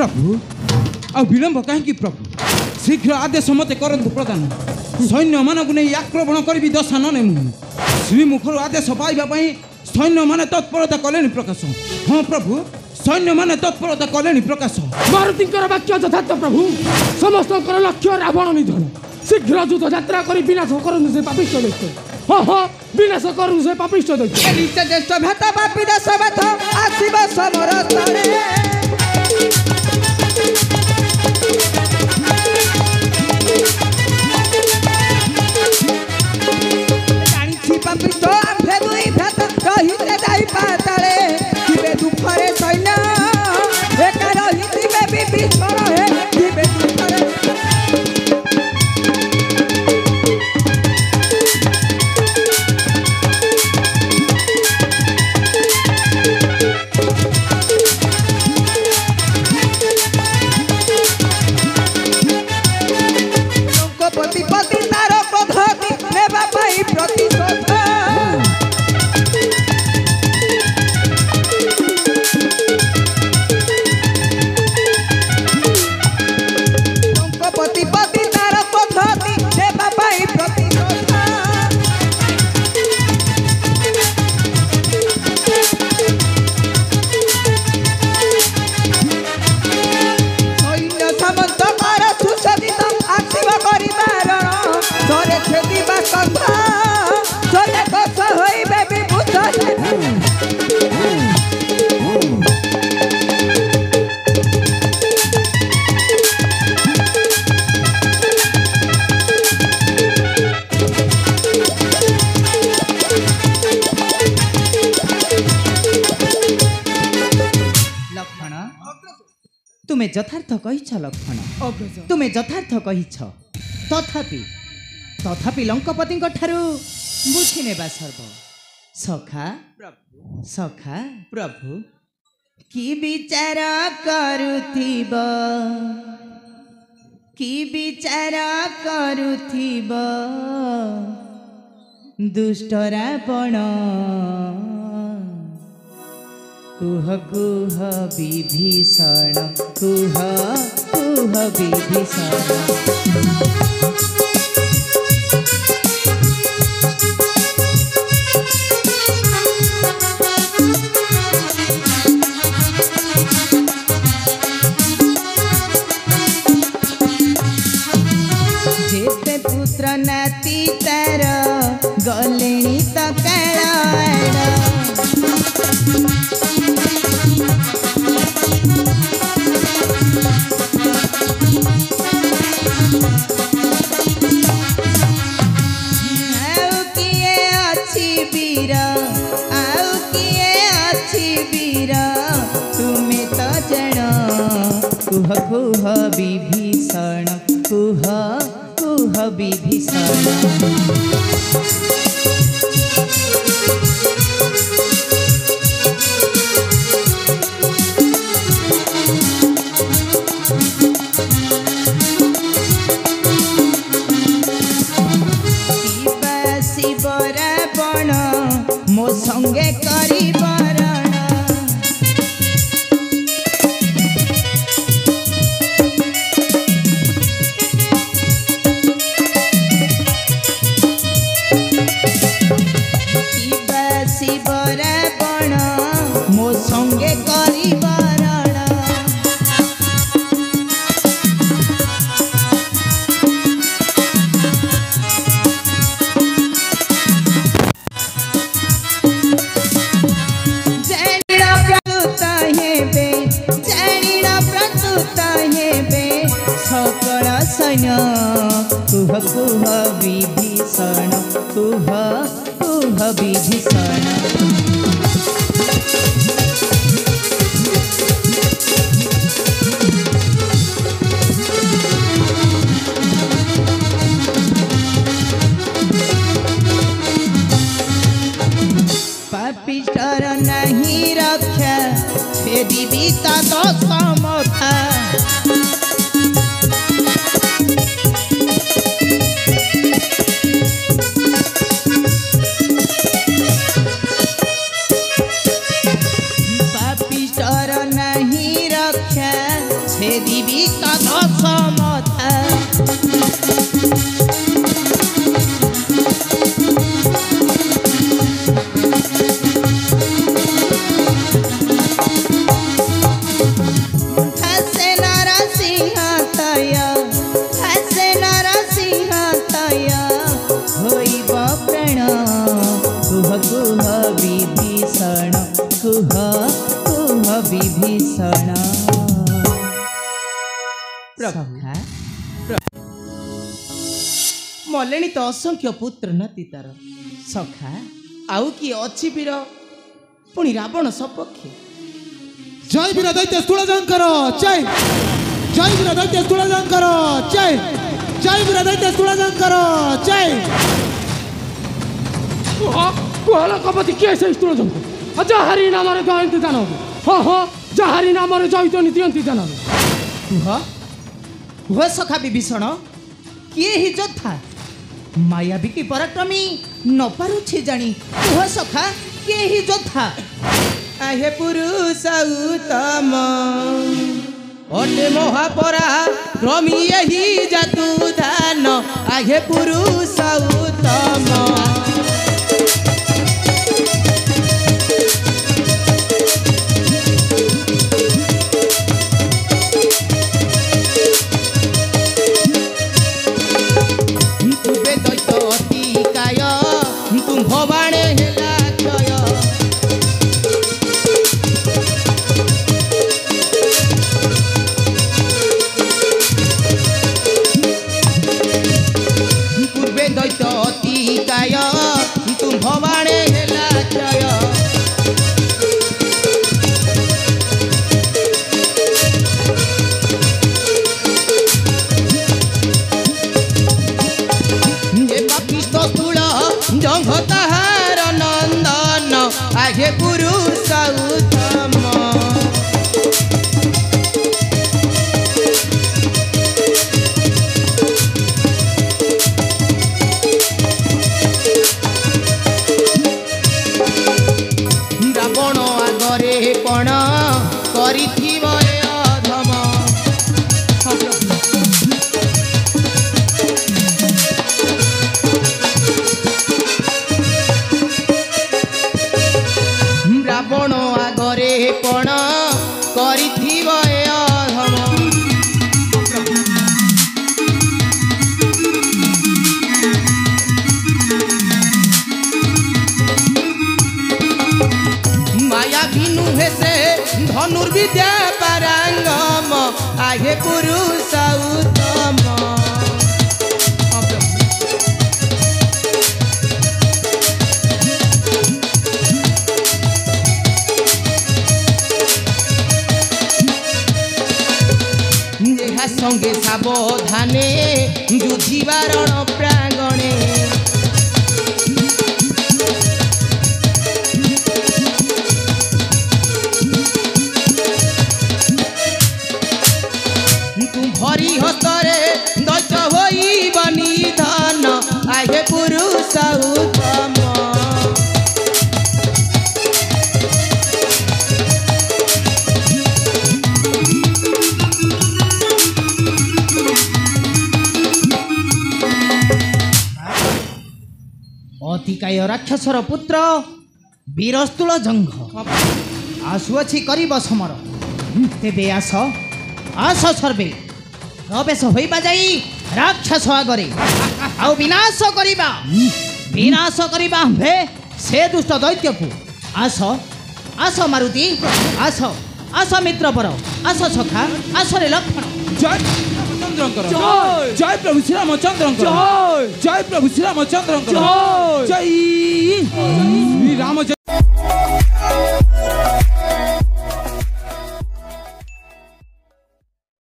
प्रभु आ विलंब कहीं प्रभु शीघ्र आदेश मते करंतु प्रदान सैन्य मानक नहीं आक्रमण करी दशा न नेमु श्रीमुखर आदेश पाइबा सैन्य माने तत्परता कले प्रकाश। हाँ प्रभु सैन्य माने तत्परता कले प्रकाश। मारुति वाक्य यथार्थ प्रभु समस्त लक्ष्य रावण निधन शीघ्र युद्ध यात्रा कर विनाश करु से पापिष्ट दैत्य। हाँ हाँ विनाश करु से पापिष्ट तुम्हें यथार्थ कहिछ लक्ष्मण तुम्हें यथार्थ कहिछ तथापि तथापि लंकापति ठारू बुझी नेबा सर्व सखा सखा प्रभु कि विचार करुथिब दुष्ट रावण कुह कुह विभीषण कुह कुह विभीषण। जेते पुत्र नाती तार गलेणी तो काल कुह कुह विभीषण कुह कुह विभीषण। शिव रावण मो संगे करी कुह कुह विभीषण कुह कुह विभीषण। पापिष्टर नहीं रक्षा फेरी तो समथा ଦଶମଥା हसे नरसिंहतय हसे नरसिंहतय होइब प्रण कुह कुह विभीषण कुह कुह विभीषण सखा मलेणी तो असंख्य पुत्र नाती तार सखा आउ कि अछि वीर पुणी रावण सपक्षे जय वीर दैत्य स्थूलशंकर जय जय वीर दैत्य स्थूलशंकर जय जय वीर दैत्य स्थूलशंकर जय कुहल कपति किए से स्थूल जंक जहारी नाम जयंती दानव हाँ हाँ जहारी नाम जयित नीति दानव कुह कुह सखा विभीषण किए ही योद्धा मायावी की पराक्रमी न पारुछि जानी कुह सखा किए ही योद्धा आहे पुरुष उत्तम अटे महापरा क्रमी यही जातु धान आहे पुरुष उत्तम आहे पुरुष उत्तम रावण आगरे पण करिथिब अधम रावण आगरे पण करिथिब अधम माया भिनु हेसे धनुर्विद्या पारंगम आहे पुरुष उत्तम संगे सावधाने जुझिबा रण प्रांगणे तू भरी हस्तरे दैत्य होइब निधन आहे पुरुष उत्तम अतिकाय राक्षसर पुत्र वीरस्तूल जंघ आसुअछि करिब समर तेबे आस आस सर्वे प्रवेश होइबा जाई राक्षस आगरे आउ विनाश करिबा हे से दुष्ट दैत्य को आस आस मारुति आस आस मित्र पर आस सखा आस रे लक्ष्मण जय रामचंद्र जय प्रभु श्री रामचंद्र जय प्रभु श्री रामचंद्र जय श्री राम जय